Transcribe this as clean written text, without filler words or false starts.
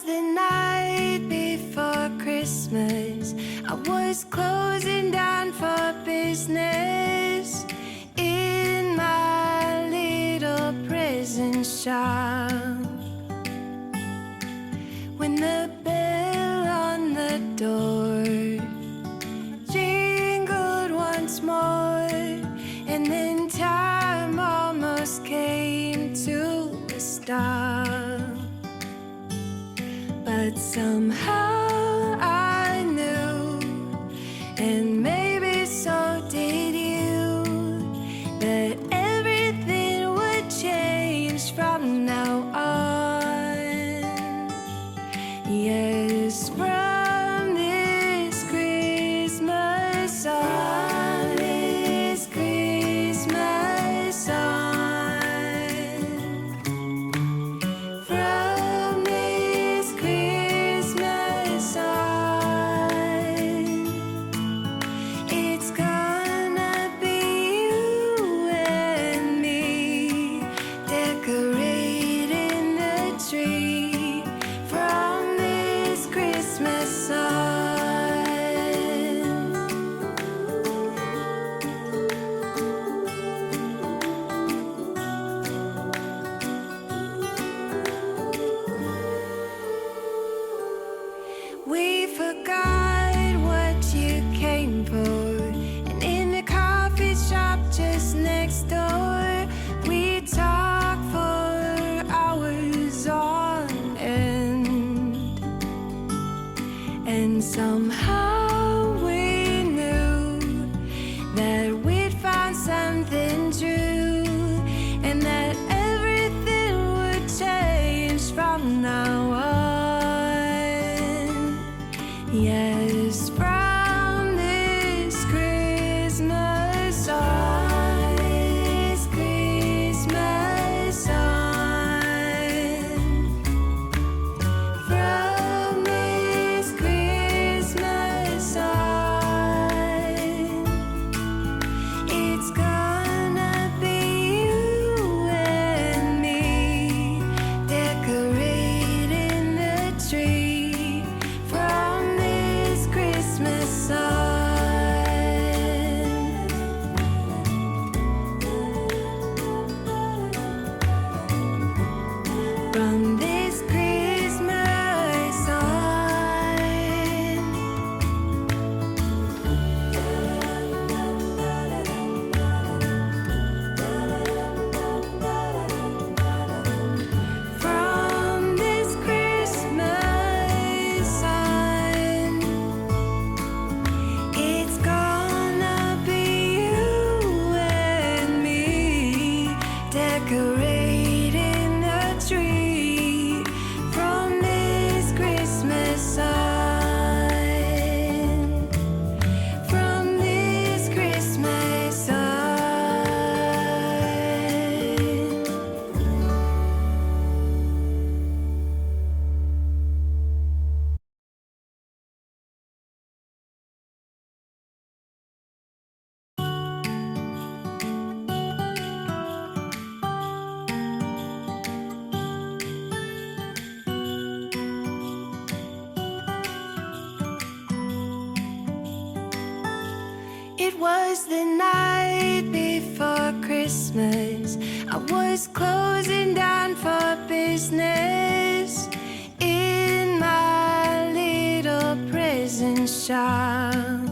was the night before Christmas. I was closing down for business in my little prison shop, when the bell on the door jingled once more, and then time almost came to a stop. But somehow I knew, and maybe so did you, that everything would change from now on. Yes, from this Christmas on, this Christmas on, from this Christmas on, it's gonna be you and me decorating the tree from this Christmas on. We forgot what you came for, and in the coffee shop just next door, we talked for hours on end. And somehow we knew that we'd found something true, and that everything would change from now on. Yes, from this Christmas on, this Christmas on, from this Christmas on, it's gonna be you and me decorating the tree from this Christmas on. From this Christmas on. From this Christmas on, it's gonna be you and me decorating the tree from this Christmas on, from this Christmas on. It was the night before Christmas. I was closing down for business in my little prison shop,